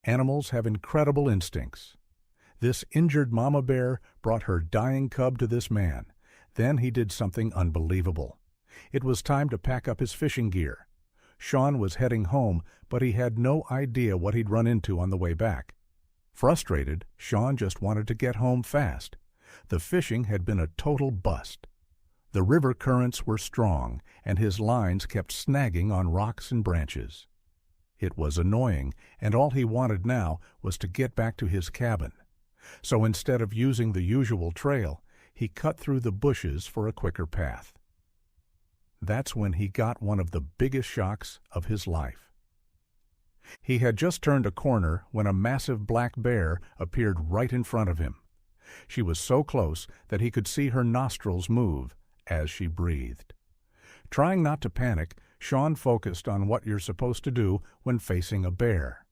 Animals have incredible instincts. This injured mama bear brought her dying cub to this man. Then he did something unbelievable. It was time to pack up his fishing gear. Sean was heading home, but he had no idea what he'd run into on the way back. Frustrated, Sean just wanted to get home fast. The fishing had been a total bust. The river currents were strong, and his lines kept snagging on rocks and branches. It was annoying, and all he wanted now was to get back to his cabin. So instead of using the usual trail, he cut through the bushes for a quicker path. That's when he got one of the biggest shocks of his life. He had just turned a corner when a massive black bear appeared right in front of him. She was so close that he could see her nostrils move as she breathed. Trying not to panic, Sean focused on what you're supposed to do when facing a bear.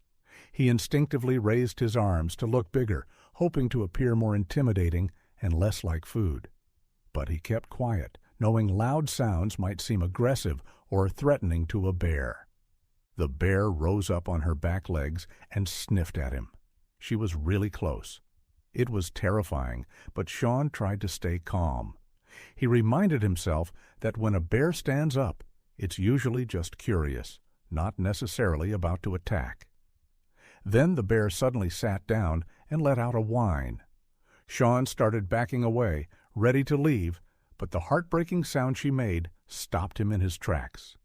He instinctively raised his arms to look bigger, hoping to appear more intimidating and less like food. But he kept quiet, knowing loud sounds might seem aggressive or threatening to a bear. The bear rose up on her back legs and sniffed at him. She was really close. It was terrifying, but Sean tried to stay calm. He reminded himself that when a bear stands up, it's usually just curious, not necessarily about to attack. Then the bear suddenly sat down and let out a whine. Sean started backing away, ready to leave, but the heartbreaking sound she made stopped him in his tracks.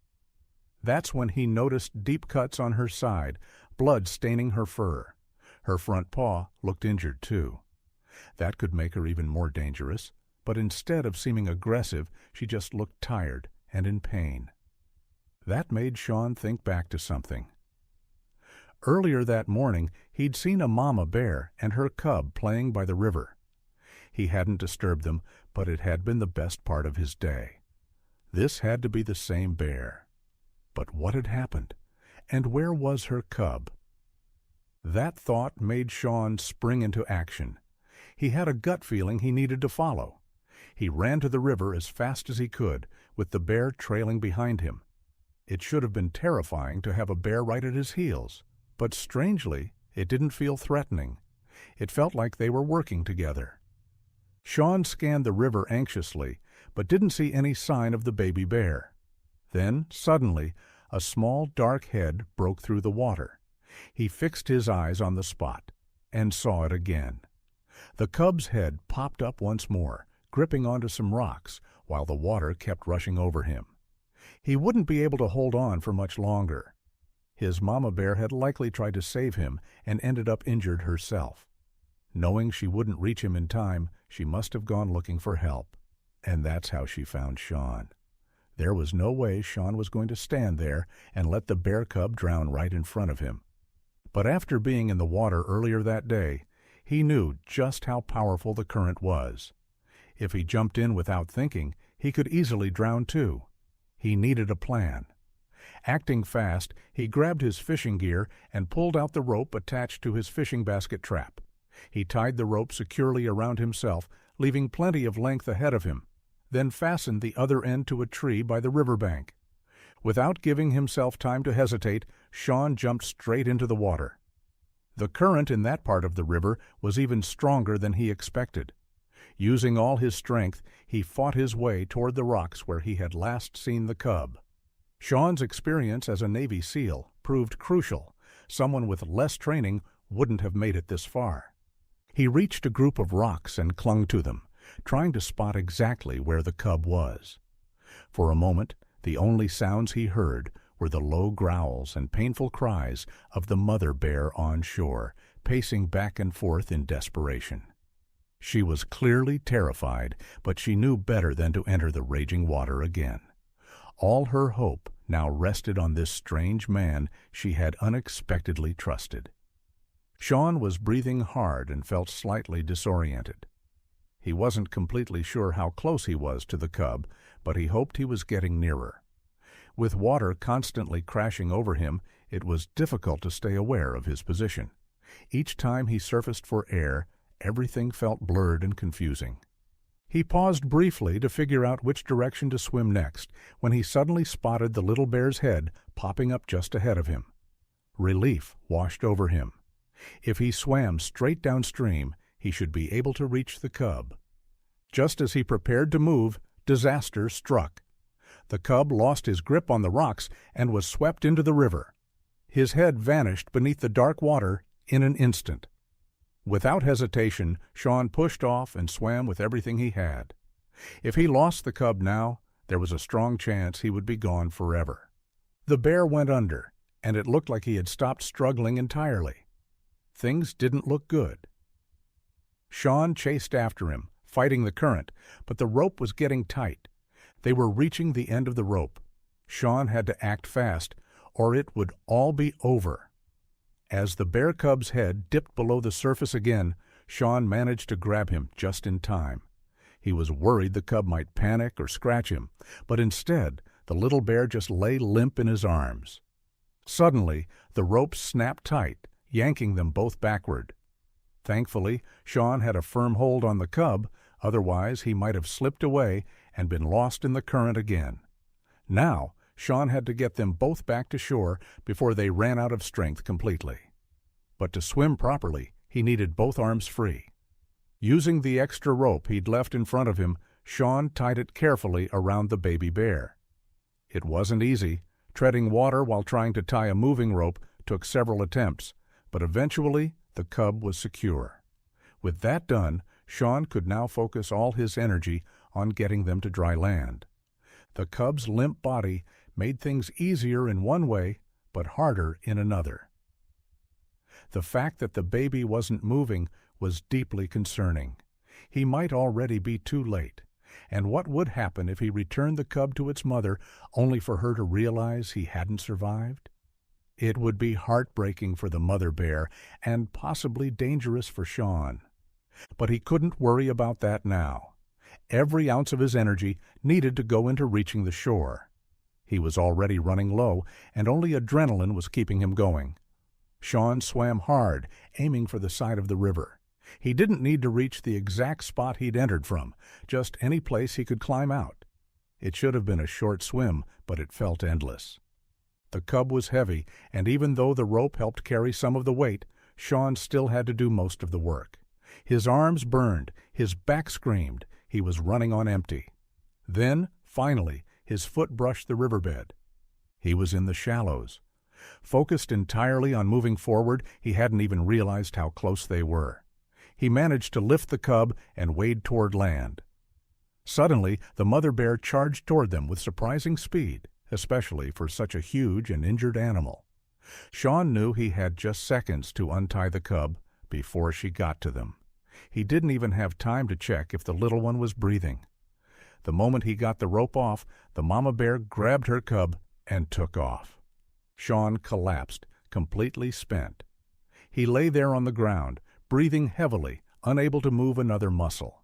That's when he noticed deep cuts on her side, blood staining her fur. Her front paw looked injured too. That could make her even more dangerous, but instead of seeming aggressive, she just looked tired and in pain. That made Sean think back to something. Earlier that morning, he'd seen a mama bear and her cub playing by the river. He hadn't disturbed them, but it had been the best part of his day. This had to be the same bear. But what had happened? And where was her cub? That thought made Sean spring into action. He had a gut feeling he needed to follow. He ran to the river as fast as he could, with the bear trailing behind him. It should have been terrifying to have a bear right at his heels, but strangely, it didn't feel threatening. It felt like they were working together. Sean scanned the river anxiously, but didn't see any sign of the baby bear. Then, suddenly, a small dark head broke through the water. He fixed his eyes on the spot, and saw it again. The cub's head popped up once more, gripping onto some rocks, while the water kept rushing over him. He wouldn't be able to hold on for much longer. His mama bear had likely tried to save him and ended up injured herself. Knowing she wouldn't reach him in time, she must have gone looking for help. And that's how she found Sean. There was no way Sean was going to stand there and let the bear cub drown right in front of him. But after being in the water earlier that day, he knew just how powerful the current was. If he jumped in without thinking, he could easily drown too. He needed a plan. Acting fast, he grabbed his fishing gear and pulled out the rope attached to his fishing basket trap. He tied the rope securely around himself, leaving plenty of length ahead of him, then fastened the other end to a tree by the riverbank. Without giving himself time to hesitate, Sean jumped straight into the water. The current in that part of the river was even stronger than he expected. Using all his strength, he fought his way toward the rocks where he had last seen the cub. Sean's experience as a Navy SEAL proved crucial. Someone with less training wouldn't have made it this far. He reached a group of rocks and clung to them, trying to spot exactly where the cub was. For a moment, the only sounds he heard were the low growls and painful cries of the mother bear on shore, pacing back and forth in desperation. She was clearly terrified, but she knew better than to enter the raging water again. All her hope now rested on this strange man she had unexpectedly trusted. Sean was breathing hard and felt slightly disoriented. He wasn't completely sure how close he was to the cub, but he hoped he was getting nearer. With water constantly crashing over him, it was difficult to stay aware of his position. Each time he surfaced for air, everything felt blurred and confusing. He paused briefly to figure out which direction to swim next, when he suddenly spotted the little bear's head popping up just ahead of him. Relief washed over him. If he swam straight downstream, he should be able to reach the cub. Just as he prepared to move, disaster struck. The cub lost his grip on the rocks and was swept into the river. His head vanished beneath the dark water in an instant. Without hesitation, Sean pushed off and swam with everything he had. If he lost the cub now, there was a strong chance he would be gone forever. The bear went under, and it looked like he had stopped struggling entirely. Things didn't look good. Sean chased after him, fighting the current, but the rope was getting tight. They were reaching the end of the rope. Sean had to act fast, or it would all be over. As the bear cub's head dipped below the surface again, Sean managed to grab him just in time. He was worried the cub might panic or scratch him, but instead, the little bear just lay limp in his arms. Suddenly, the rope snapped tight, yanking them both backward. Thankfully, Sean had a firm hold on the cub, otherwise he might have slipped away and been lost in the current again. Now, Sean had to get them both back to shore before they ran out of strength completely. But to swim properly, he needed both arms free. Using the extra rope he'd left in front of him, Sean tied it carefully around the baby bear. It wasn't easy. Treading water while trying to tie a moving rope took several attempts, but eventually the cub was secure. With that done, Sean could now focus all his energy on getting them to dry land. The cub's limp body made things easier in one way, but harder in another. The fact that the baby wasn't moving was deeply concerning. He might already be too late. And what would happen if he returned the cub to its mother only for her to realize he hadn't survived? It would be heartbreaking for the mother bear and possibly dangerous for Sean. But he couldn't worry about that now. Every ounce of his energy needed to go into reaching the shore. He was already running low, and only adrenaline was keeping him going. Sean swam hard, aiming for the side of the river. He didn't need to reach the exact spot he'd entered from, just any place he could climb out. It should have been a short swim, but it felt endless. The cub was heavy, and even though the rope helped carry some of the weight, Sean still had to do most of the work. His arms burned, his back screamed, he was running on empty. Then, finally, his foot brushed the riverbed. He was in the shallows. Focused entirely on moving forward, he hadn't even realized how close they were. He managed to lift the cub and wade toward land. Suddenly, the mother bear charged toward them with surprising speed, especially for such a huge and injured animal. Sean knew he had just seconds to untie the cub before she got to them. He didn't even have time to check if the little one was breathing. The moment he got the rope off, the mama bear grabbed her cub and took off. Sean collapsed, completely spent. He lay there on the ground, breathing heavily, unable to move another muscle.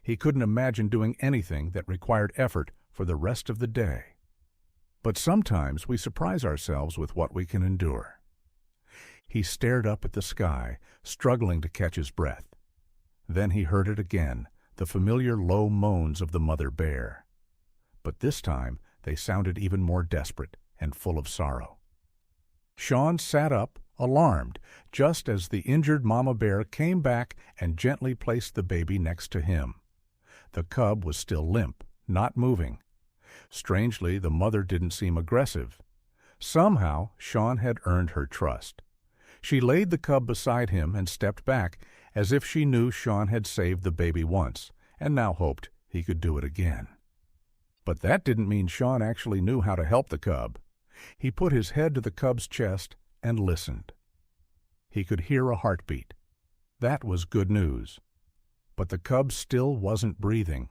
He couldn't imagine doing anything that required effort for the rest of the day. But sometimes we surprise ourselves with what we can endure. He stared up at the sky, struggling to catch his breath. Then he heard it again, the familiar low moans of the mother bear. But this time they sounded even more desperate and full of sorrow. Sean sat up, alarmed, just as the injured mama bear came back and gently placed the baby next to him. The cub was still limp, not moving. Strangely, the mother didn't seem aggressive. Somehow, Sean had earned her trust. She laid the cub beside him and stepped back, as if she knew Sean had saved the baby once, and now hoped he could do it again. But that didn't mean Sean actually knew how to help the cub. He put his head to the cub's chest and listened. He could hear a heartbeat. That was good news. But the cub still wasn't breathing.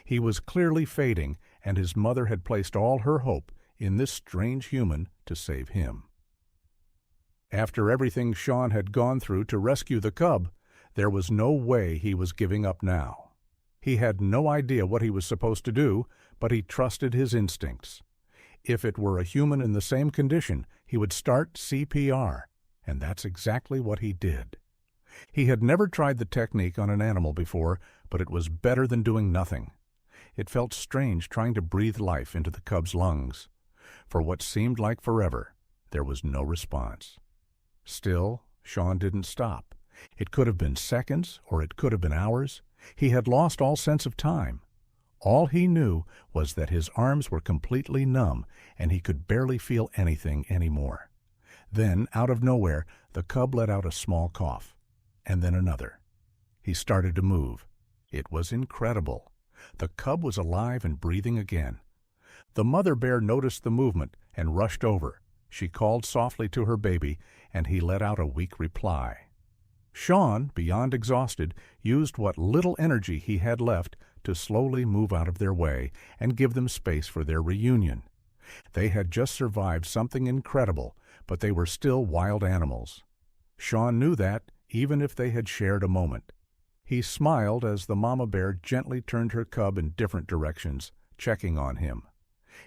He was clearly fading, and his mother had placed all her hope in this strange human to save him. After everything Sean had gone through to rescue the cub, there was no way he was giving up now. He had no idea what he was supposed to do, but he trusted his instincts. If it were a human in the same condition, he would start CPR, and that's exactly what he did. He had never tried the technique on an animal before, but it was better than doing nothing. It felt strange trying to breathe life into the cub's lungs. For what seemed like forever, there was no response. Still, Sean didn't stop. It could have been seconds, or it could have been hours. He had lost all sense of time. All he knew was that his arms were completely numb, and he could barely feel anything anymore. Then, out of nowhere, the cub let out a small cough, and then another. He started to move. It was incredible. The cub was alive and breathing again. The mother bear noticed the movement and rushed over. She called softly to her baby, and he let out a weak reply. Sean, beyond exhausted, used what little energy he had left to slowly move out of their way and give them space for their reunion. They had just survived something incredible, but they were still wild animals. Sean knew that, even if they had shared a moment. He smiled as the mama bear gently turned her cub in different directions, checking on him.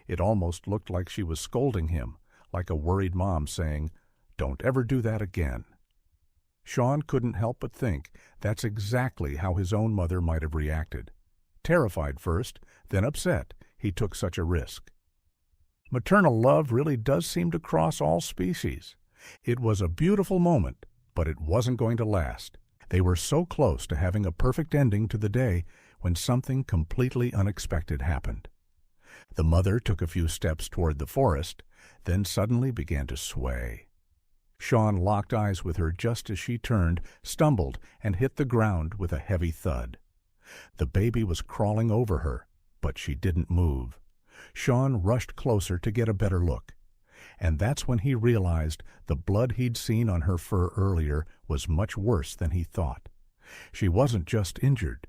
It almost looked like she was scolding him, like a worried mom saying, "Don't ever do that again." Sean couldn't help but think that's exactly how his own mother might have reacted. Terrified first, then upset he took such a risk. Maternal love really does seem to cross all species. It was a beautiful moment, but it wasn't going to last. They were so close to having a perfect ending to the day when something completely unexpected happened. The mother took a few steps toward the forest, then suddenly began to sway. Sean locked eyes with her just as she turned, stumbled, and hit the ground with a heavy thud. The baby was crawling over her, but she didn't move. Sean rushed closer to get a better look. And that's when he realized the blood he'd seen on her fur earlier was much worse than he thought. She wasn't just injured.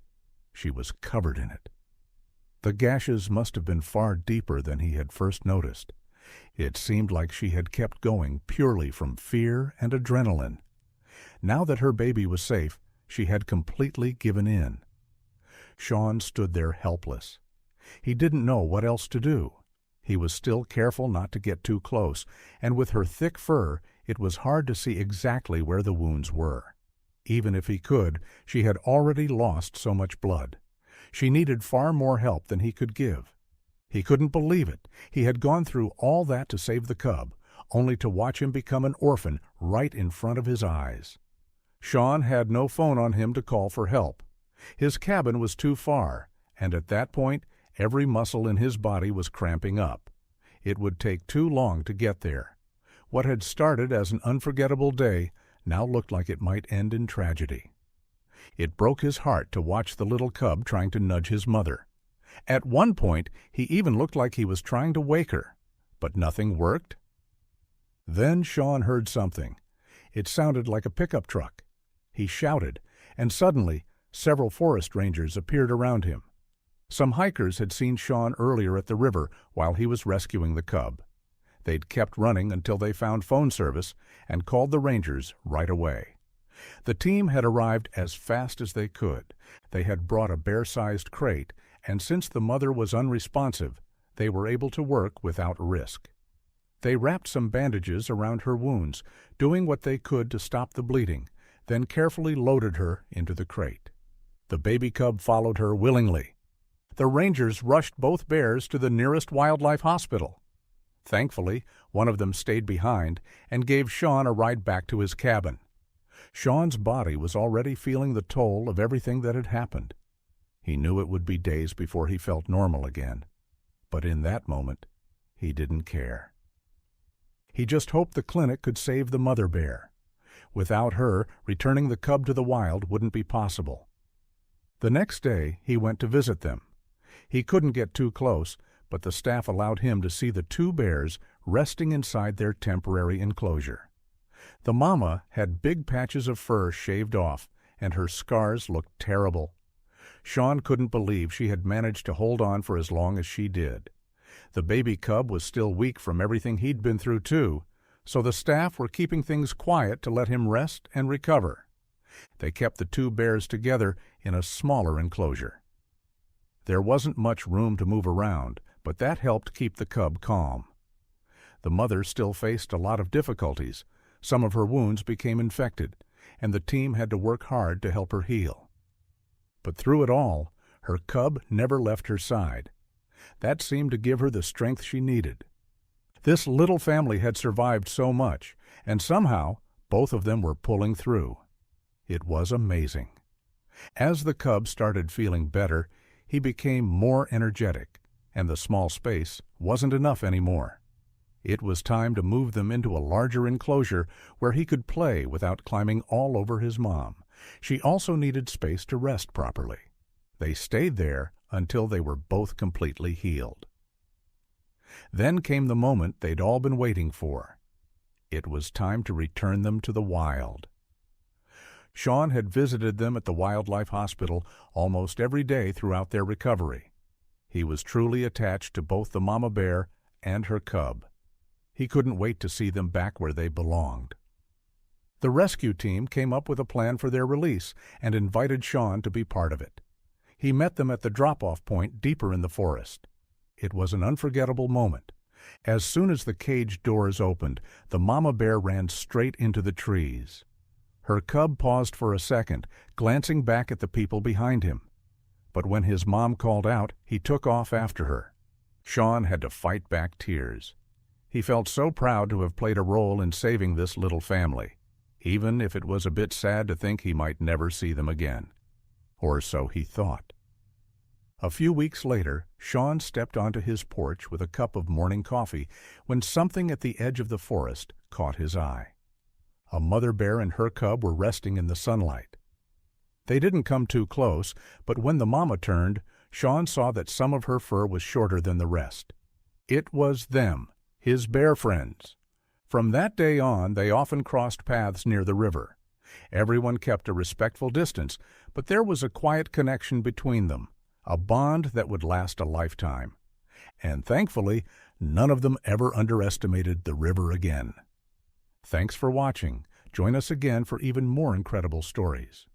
She was covered in it. The gashes must have been far deeper than he had first noticed. It seemed like she had kept going purely from fear and adrenaline. Now that her baby was safe, she had completely given in. Sean stood there helpless. He didn't know what else to do. He was still careful not to get too close, and with her thick fur, it was hard to see exactly where the wounds were. Even if he could, she had already lost so much blood. She needed far more help than he could give. He couldn't believe it. He had gone through all that to save the cub, only to watch him become an orphan right in front of his eyes. Sean had no phone on him to call for help. His cabin was too far, and at that point, every muscle in his body was cramping up. It would take too long to get there. What had started as an unforgettable day now looked like it might end in tragedy. It broke his heart to watch the little cub trying to nudge his mother. At one point, he even looked like he was trying to wake her, but nothing worked. Then Sean heard something. It sounded like a pickup truck. He shouted, and suddenly, several forest rangers appeared around him. Some hikers had seen Sean earlier at the river while he was rescuing the cub. They'd kept running until they found phone service and called the rangers right away. The team had arrived as fast as they could. They had brought a bear-sized crate, and since the mother was unresponsive, they were able to work without risk. They wrapped some bandages around her wounds, doing what they could to stop the bleeding, then carefully loaded her into the crate. The baby cub followed her willingly. The rangers rushed both bears to the nearest wildlife hospital. Thankfully, one of them stayed behind and gave Sean a ride back to his cabin. Sean's body was already feeling the toll of everything that had happened. He knew it would be days before he felt normal again. But in that moment, he didn't care. He just hoped the clinic could save the mother bear. Without her, returning the cub to the wild wouldn't be possible. The next day, he went to visit them. He couldn't get too close, but the staff allowed him to see the two bears resting inside their temporary enclosure. The mama had big patches of fur shaved off, and her scars looked terrible. Sean couldn't believe she had managed to hold on for as long as she did. The baby cub was still weak from everything he'd been through too, so the staff were keeping things quiet to let him rest and recover. They kept the two bears together in a smaller enclosure. There wasn't much room to move around, but that helped keep the cub calm. The mother still faced a lot of difficulties. Some of her wounds became infected, and the team had to work hard to help her heal. But through it all, her cub never left her side. That seemed to give her the strength she needed. This little family had survived so much, and somehow both of them were pulling through. It was amazing. As the cub started feeling better, he became more energetic, and the small space wasn't enough anymore. It was time to move them into a larger enclosure where he could play without climbing all over his mom. She also needed space to rest properly. They stayed there until they were both completely healed. Then came the moment they'd all been waiting for. It was time to return them to the wild. Sean had visited them at the wildlife hospital almost every day throughout their recovery. He was truly attached to both the mama bear and her cub. He couldn't wait to see them back where they belonged. The rescue team came up with a plan for their release and invited Sean to be part of it. He met them at the drop-off point deeper in the forest. It was an unforgettable moment. As soon as the cage doors opened, the mama bear ran straight into the trees. Her cub paused for a second, glancing back at the people behind him. But when his mom called out, he took off after her. Sean had to fight back tears. He felt so proud to have played a role in saving this little family, even if it was a bit sad to think he might never see them again. Or so he thought. A few weeks later, Sean stepped onto his porch with a cup of morning coffee when something at the edge of the forest caught his eye. A mother bear and her cub were resting in the sunlight. They didn't come too close, but when the mama turned, Sean saw that some of her fur was shorter than the rest. It was them, his bear friends. From that day on, they often crossed paths near the river. Everyone kept a respectful distance, but there was a quiet connection between them, a bond that would last a lifetime. And thankfully, none of them ever underestimated the river again. Thanks for watching. Join us again for even more incredible stories.